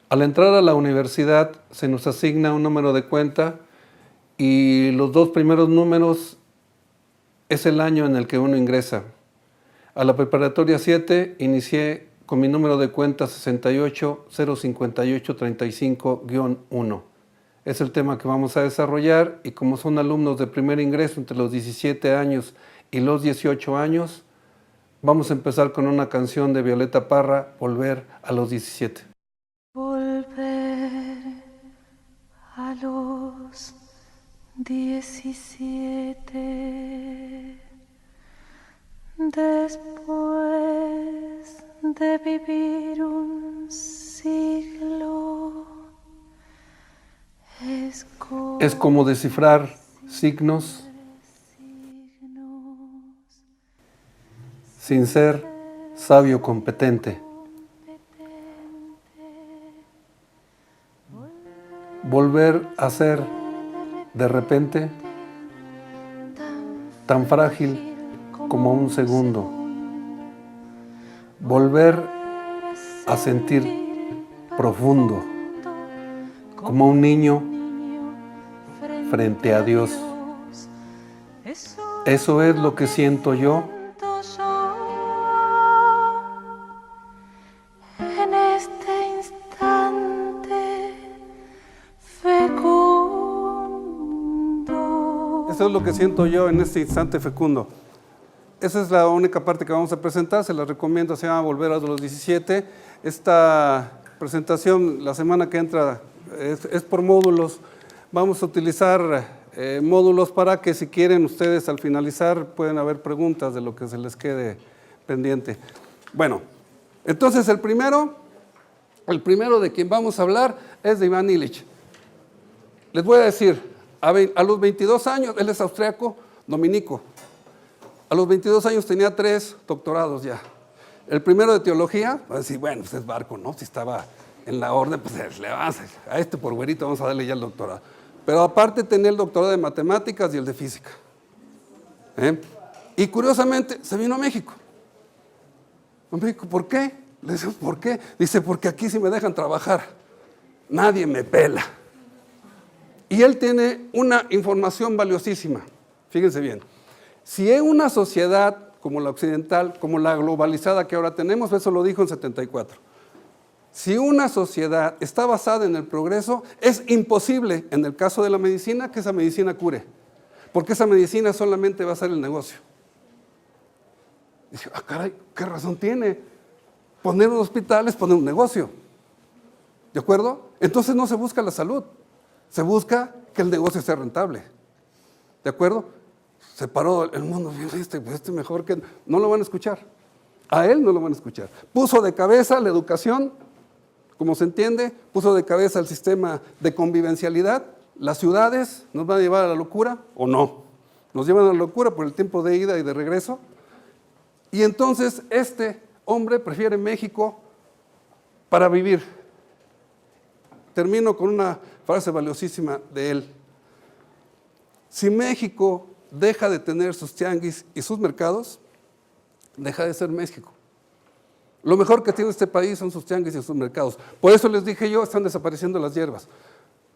Al entrar a la universidad se nos asigna un número de cuenta y los dos primeros números es el año en el que uno ingresa. A la preparatoria 7 inicié con mi número de cuenta 6805835-1. Es el tema que vamos a desarrollar y como son alumnos de primer ingreso entre los 17 años y los 18 años, vamos a empezar con una canción de Violeta Parra, Volver a los 17. Volver a los 17, después de vivir un siglo, es como descifrar signos sin ser sabio competente. Volver a ser de repente tan frágil como un segundo. Volver a sentir profundo como un niño frente a Dios. Eso es lo que siento yo en este instante fecundo. Eso es lo que siento yo en este instante fecundo. Esa es la única parte que vamos a presentar, se la recomiendo, se llama Volver a los 17. Esta presentación la semana que entra es por módulos. Vamos a utilizar módulos para que si quieren ustedes al finalizar pueden haber preguntas de lo que se les quede pendiente. Bueno, entonces el primero de quien vamos a hablar es de Iván Illich. Les voy a decir, a los 22 años, él es austriaco, dominico. A los 22 años tenía 3 doctorados ya. El primero de teología, va a decir, bueno, pues es barco, ¿no? Si estaba en la orden, pues le vamos a este por güerito vamos a darle ya el doctorado. Pero aparte tenía el doctorado de matemáticas y el de física. Y curiosamente se vino a México. A México, ¿por qué? Le dice, ¿por qué? Dice, porque aquí sí me dejan trabajar. Nadie me pela. Y él tiene una información valiosísima. Fíjense bien. Si es una sociedad como la occidental, como la globalizada que ahora tenemos, eso lo dijo en 74. Si una sociedad está basada en el progreso, es imposible, en el caso de la medicina, que esa medicina cure. Porque esa medicina solamente va a ser el negocio. Dice, caray, ¿qué razón tiene? Poner un hospital es poner un negocio. ¿De acuerdo? Entonces no se busca la salud, se busca que el negocio sea rentable. ¿De acuerdo? Se paró el mundo, este mejor que... No lo van a escuchar. A él no lo van a escuchar. Puso de cabeza la educación, como se entiende, puso de cabeza el sistema de convivencialidad. Las ciudades nos van a llevar a la locura, ¿o no? Nos llevan a la locura por el tiempo de ida y de regreso. Y entonces este hombre prefiere México para vivir. Termino con una frase valiosísima de él. Si México deja de tener sus tianguis y sus mercados, deja de ser México. Lo mejor que tiene este país son sus tianguis y sus mercados. Por eso les dije yo, están desapareciendo las hierbas.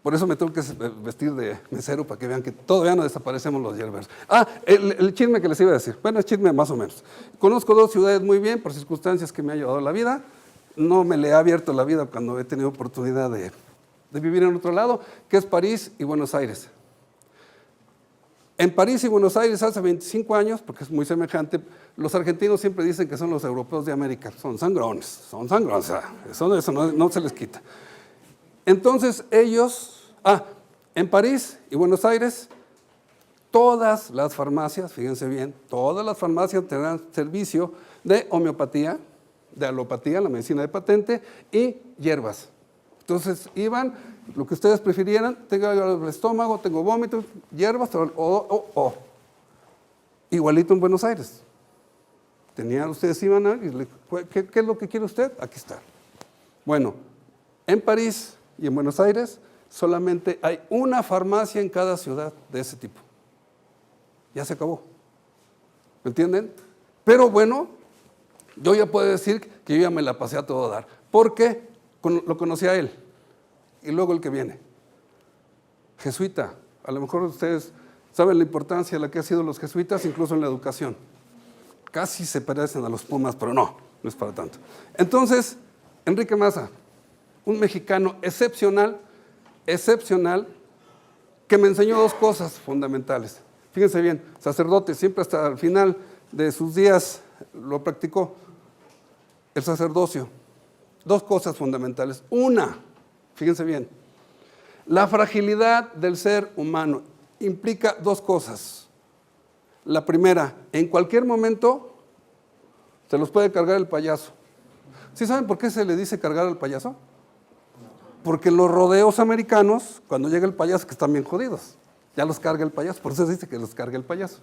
Por eso me tengo que vestir de mesero para que vean que todavía no desaparecemos los hierbas. El chisme que les iba a decir. Bueno, es chisme más o menos. Conozco 2 ciudades muy bien por circunstancias que me ha llevado la vida. No me le ha abierto la vida cuando he tenido oportunidad de vivir en otro lado, que es París y Buenos Aires. En París y Buenos Aires hace 25 años, porque es muy semejante, los argentinos siempre dicen que son los europeos de América. Son sangrones, eso no se les quita. Entonces ellos, en París y Buenos Aires, todas las farmacias, fíjense bien, todas las farmacias tendrán servicio de homeopatía, de alopatía, la medicina de patente, y hierbas. Entonces iban, lo que ustedes prefirieran, tengo el estómago, tengo vómitos, hierbas, igualito en Buenos Aires. Ustedes iban a ir, ¿qué es lo que quiere usted? Aquí está. Bueno, en París y en Buenos Aires solamente hay una farmacia en cada ciudad de ese tipo. Ya se acabó. ¿Me entienden? Pero bueno, yo ya puedo decir que yo ya me la pasé a todo dar. ¿Por qué? lo conocía él, y luego el que viene. Jesuita, a lo mejor ustedes saben la importancia de la que han sido los jesuitas, incluso en la educación. Casi se parecen a los Pumas, pero no es para tanto. Entonces, Enrique Maza, un mexicano excepcional, que me enseñó dos cosas fundamentales. Fíjense bien, sacerdote, siempre hasta el final de sus días lo practicó, el sacerdocio. Dos cosas fundamentales. Una, fíjense bien, la fragilidad del ser humano implica dos cosas. La primera, en cualquier momento se los puede cargar el payaso. ¿Sí saben por qué se le dice cargar al payaso? Porque en los rodeos americanos, cuando llega el payaso, que están bien jodidos, ya los carga el payaso, por eso se dice que los carga el payaso.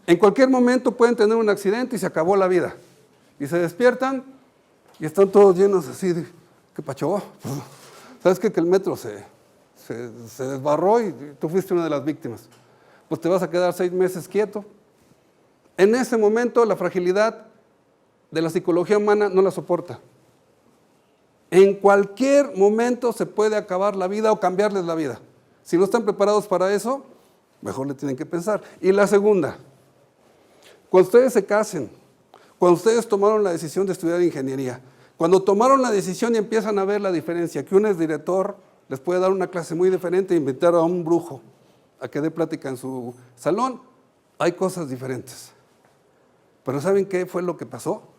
En cualquier momento pueden tener un accidente y se acabó la vida. Y se despiertan y están todos llenos así de, ¿qué pacho? ¿Sabes qué? Que el metro se desbarró y tú fuiste una de las víctimas. Pues te vas a quedar 6 meses quieto. En ese momento la fragilidad de la psicología humana no la soporta. En cualquier momento se puede acabar la vida o cambiarles la vida. Si no están preparados para eso, mejor le tienen que pensar. Y la segunda, cuando ustedes se casen, cuando ustedes tomaron la decisión de estudiar ingeniería, cuando tomaron la decisión y empiezan a ver la diferencia, que uno es director, les puede dar una clase muy diferente e invitar a un brujo a que dé plática en su salón, hay cosas diferentes. Pero ¿saben qué fue lo que pasó?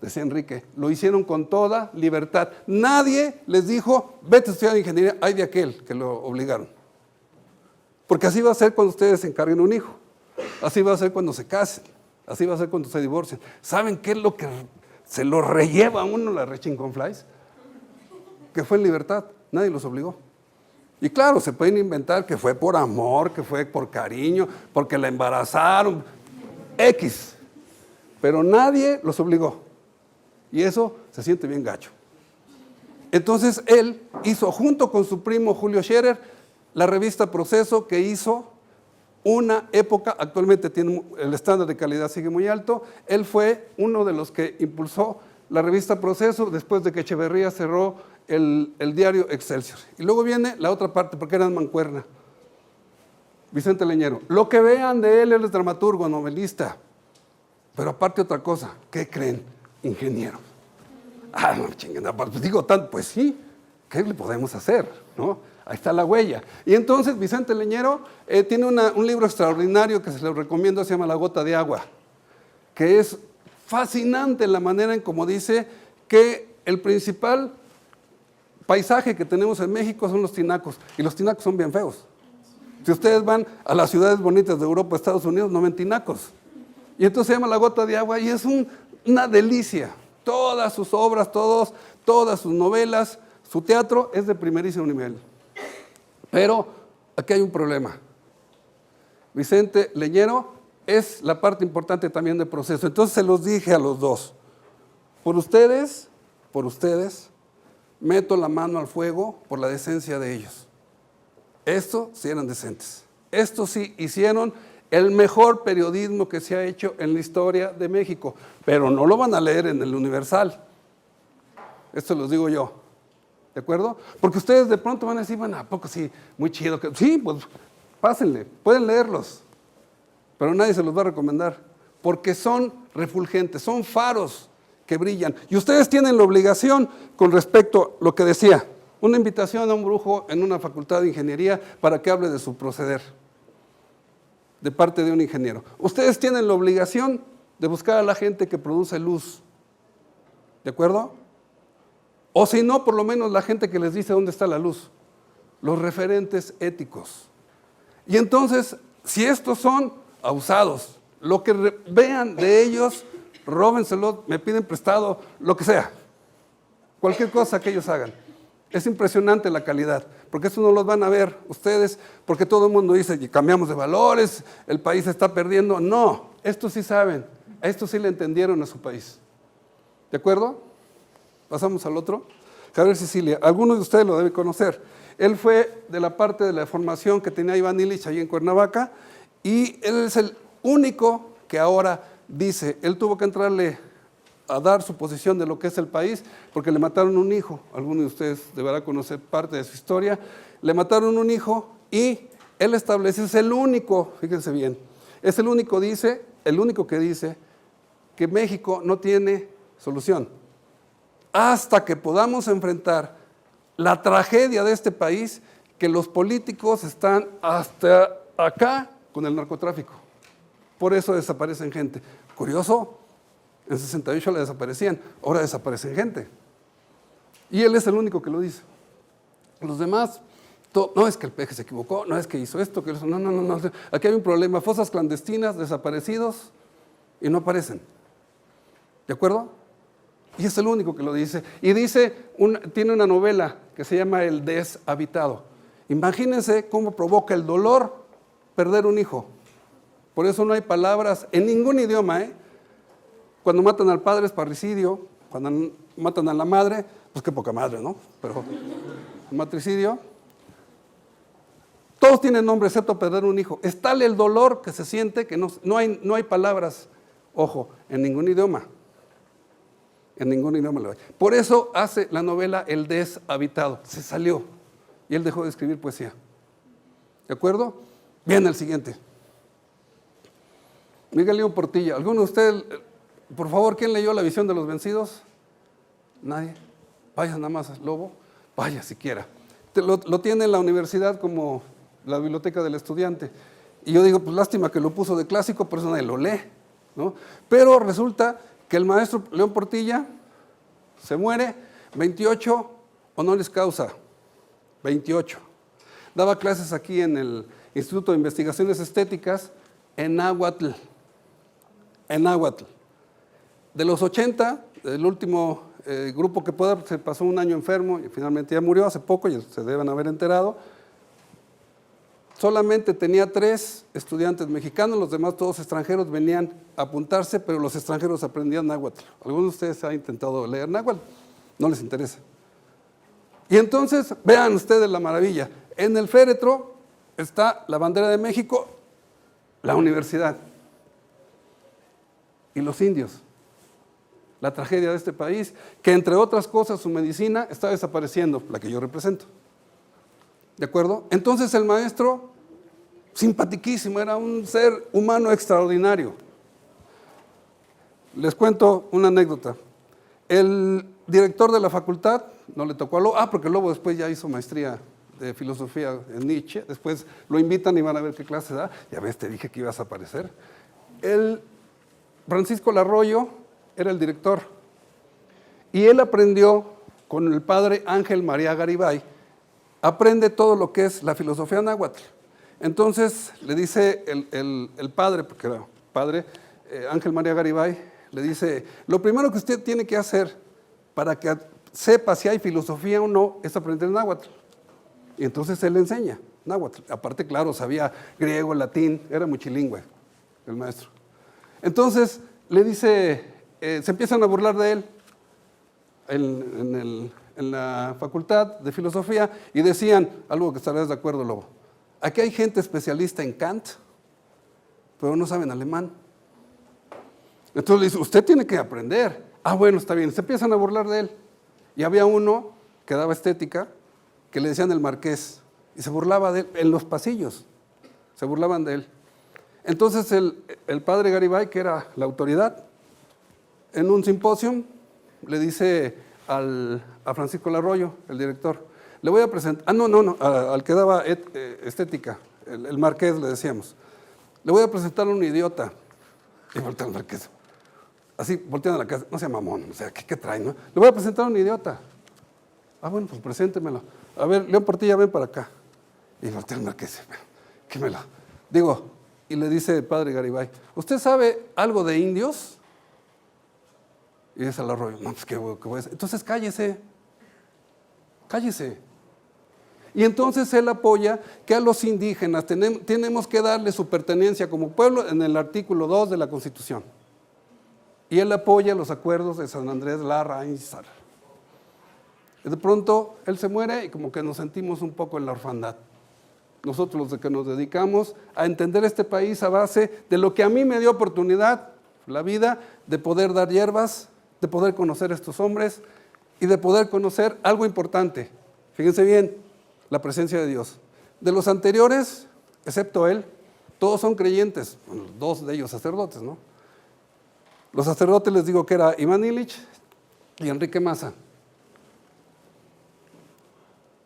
Decía Enrique, lo hicieron con toda libertad. Nadie les dijo, vete a estudiar ingeniería, hay de aquel que lo obligaron. Porque así va a ser cuando ustedes se encarguen un hijo, así va a ser cuando se casen, así va a ser cuando se divorcien. ¿Saben qué es lo que se lo relleva a uno la rechinconflies? Que fue en libertad, nadie los obligó. Y claro, se pueden inventar que fue por amor, que fue por cariño, porque la embarazaron, X. Pero nadie los obligó. Y eso se siente bien gacho. Entonces él hizo, junto con su primo Julio Scherer, la revista Proceso, que hizo una época, actualmente tiene el estándar de calidad sigue muy alto. Él fue uno de los que impulsó la revista Proceso después de que Echeverría cerró el diario Excelsior. Y luego viene la otra parte, porque eran mancuerna. Vicente Leñero. Lo que vean de él es dramaturgo, novelista. Pero aparte otra cosa, ¿qué creen? Ingeniero. Ah, no, chingada, pues digo tanto, pues sí, ¿qué le podemos hacer? ¿No? Ahí está la huella. Y entonces Vicente Leñero tiene un libro extraordinario que se lo recomiendo, se llama La gota de agua, que es fascinante la manera en cómo dice que el principal paisaje que tenemos en México son los tinacos, y los tinacos son bien feos. Si ustedes van a las ciudades bonitas de Europa, Estados Unidos, no ven tinacos. Y entonces se llama La gota de agua y es una delicia. Todas sus obras, todas sus novelas, su teatro es de primerísimo nivel. Pero aquí hay un problema. Vicente Leñero es la parte importante también del proceso. Entonces se los dije a los dos. Por ustedes, meto la mano al fuego por la decencia de ellos. Estos sí eran decentes. Estos sí hicieron el mejor periodismo que se ha hecho en la historia de México, pero no lo van a leer en el Universal. Esto los digo yo, ¿de acuerdo? Porque ustedes de pronto van a decir, bueno, ¿a poco sí? Muy chido. Sí, pues pásenle, pueden leerlos, pero nadie se los va a recomendar, porque son refulgentes, son faros que brillan. Y ustedes tienen la obligación con respecto a lo que decía, una invitación a un brujo en una facultad de ingeniería para que hable de su proceder, de parte de un ingeniero. Ustedes tienen la obligación de buscar a la gente que produce luz, ¿de acuerdo? O si no, por lo menos la gente que les dice dónde está la luz, los referentes éticos. Y entonces, si estos son abusados, lo que vean de ellos, róbenselo, me piden prestado, lo que sea, cualquier cosa que ellos hagan. Es impresionante la calidad, porque eso no los van a ver ustedes, porque todo el mundo dice, cambiamos de valores, el país está perdiendo. No, estos sí saben, a estos sí le entendieron a su país. ¿De acuerdo? Pasamos al otro. Javier Sicilia, algunos de ustedes lo deben conocer. Él fue de la parte de la formación que tenía Iván Illich ahí en Cuernavaca, y él es el único que ahora dice, él tuvo que entrarle a dar su posición de lo que es el país, porque le mataron un hijo, alguno de ustedes deberá conocer parte de su historia, le mataron un hijo y él establece, es el único, fíjense bien, es el único que dice que México no tiene solución hasta que podamos enfrentar la tragedia de este país, que los políticos están hasta acá con el narcotráfico. Por eso desaparecen gente. Curioso, en 68 la desaparecían, ahora desaparecen gente. Y él es el único que lo dice. Los demás, no es que el peje se equivocó, no es que hizo esto, que eso, no. Aquí hay un problema, fosas clandestinas, desaparecidos y no aparecen. ¿De acuerdo? Y es el único que lo dice. Y dice, tiene una novela que se llama El deshabitado. Imagínense cómo provoca el dolor perder un hijo. Por eso no hay palabras en ningún idioma, ¿eh? Cuando matan al padre es parricidio, cuando matan a la madre, pues qué poca madre, ¿no? Pero matricidio. Todos tienen nombre excepto perder un hijo. Es tal el dolor que se siente que no hay palabras, ojo, en ningún idioma. En ningún idioma lo hay. Por eso hace la novela El deshabitado. Se salió y él dejó de escribir poesía. ¿De acuerdo? Bien, el siguiente. Miguel León Portilla. ¿Alguno de ustedes, por favor, quién leyó La visión de los vencidos? Nadie. Vaya nada más, Lobo. Vaya siquiera. Lo tiene en la universidad como la biblioteca del estudiante. Y yo digo, pues lástima que lo puso de clásico, por eso nadie lo lee, ¿no? Pero resulta que el maestro León Portilla se muere, 28 honoris causa, 28. Daba clases aquí en el Instituto de Investigaciones Estéticas en náhuatl. De los 80, el último grupo que se pasó un año enfermo y finalmente ya murió hace poco, y se deben haber enterado. Solamente tenía 3 estudiantes mexicanos, los demás todos extranjeros venían a apuntarse, pero los extranjeros aprendían náhuatl. ¿Alguno de ustedes ha intentado leer náhuatl? No les interesa. Y entonces, vean ustedes la maravilla. En el féretro está la bandera de México, la universidad y los indios. La tragedia de este país, que entre otras cosas su medicina está desapareciendo, la que yo represento. ¿De acuerdo? Entonces el maestro, simpatiquísimo, era un ser humano extraordinario. Les cuento una anécdota. El director de la facultad, no le tocó a Lobo, porque Lobo después ya hizo maestría de filosofía en Nietzsche, después lo invitan y van a ver qué clase da. Ya ves, te dije que ibas a aparecer. Francisco Larroyo era el director y él aprendió con el padre Ángel María Garibay, aprende todo lo que es la filosofía náhuatl. Entonces le dice el padre, porque era padre, Ángel María Garibay, le dice, lo primero que usted tiene que hacer para que sepa si hay filosofía o no es aprender náhuatl. Y entonces él le enseña náhuatl. Aparte, claro, sabía griego, latín, era multilingüe el maestro. Entonces le dice, se empiezan a burlar de él en la facultad de filosofía y decían, algo que estarás de acuerdo, Lobo, aquí hay gente especialista en Kant, pero no saben alemán. Entonces le dice, usted tiene que aprender. Ah, bueno, está bien. Se empiezan a burlar de él. Y había uno que daba estética, que le decían el Marqués, y se burlaba de él en los pasillos, se burlaban de él. Entonces el padre Garibay, que era la autoridad, en un simposio le dice a Francisco Larroyo, el director, le voy a presentar, al que daba estética, el Marqués le decíamos, le voy a presentar a un idiota. Y voltea al Marqués, así volteando a la casa, no sea mamón, o sea, ¿qué trae, no? Le voy a presentar a un idiota. Ah, bueno, pues preséntemelo. A ver, León Portilla, ven para acá. Y voltea al Marqués, ¿qué me lo? Digo, y le dice el padre Garibay, ¿usted sabe algo de indios? Y dice al Arroyo, no, pues qué voy a hacer. Entonces cállese. Y entonces él apoya que a los indígenas tenemos que darle su pertenencia como pueblo en el artículo 2 de la Constitución. Y él apoya los acuerdos de San Andrés Larra y Sar. De pronto él se muere y como que nos sentimos un poco en la orfandad. Nosotros los que nos dedicamos a entender este país a base de lo que a mí me dio oportunidad, la vida, de poder dar hierbas, de poder conocer a estos hombres y de poder conocer algo importante. Fíjense bien, la presencia de Dios. De los anteriores, excepto él, todos son creyentes, bueno, 2 de ellos sacerdotes, ¿no? Los sacerdotes les digo que era Iván Illich y Enrique Massa.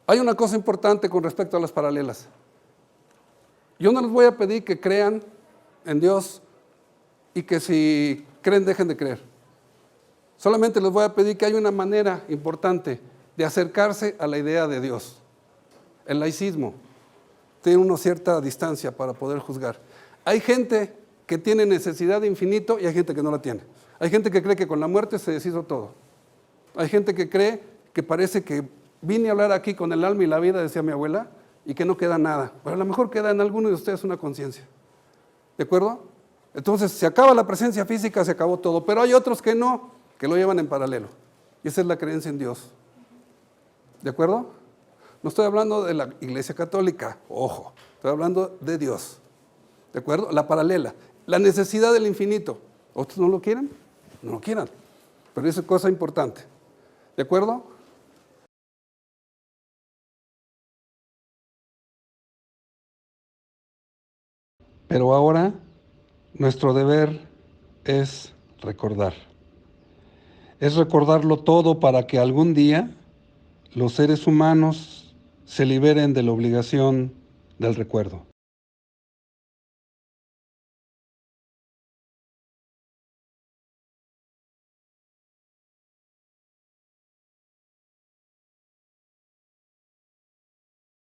Hay una cosa importante con respecto a las paralelas. Yo no les voy a pedir que crean en Dios y que si creen dejen de creer. Solamente les voy a pedir que hay una manera importante de acercarse a la idea de Dios. El laicismo tiene una cierta distancia para poder juzgar. Hay gente que tiene necesidad de infinito y hay gente que no la tiene. Hay gente que cree que con la muerte se deshizo todo. Hay gente que cree que parece que vine a hablar aquí con el alma y la vida, decía mi abuela, y que no queda nada. Pero a lo mejor queda en alguno de ustedes una conciencia. ¿De acuerdo? Entonces, se acaba la presencia física, se acabó todo. Pero hay otros que no, que lo llevan en paralelo. Y esa es la creencia en Dios. ¿De acuerdo? No estoy hablando de la Iglesia Católica, ojo, estoy hablando de Dios. ¿De acuerdo? La paralela, la necesidad del infinito. ¿Otros no lo quieren? No lo quieran. Pero eso es cosa importante. ¿De acuerdo? Pero ahora nuestro deber es recordar. Es recordarlo todo para que algún día los seres humanos se liberen de la obligación del recuerdo.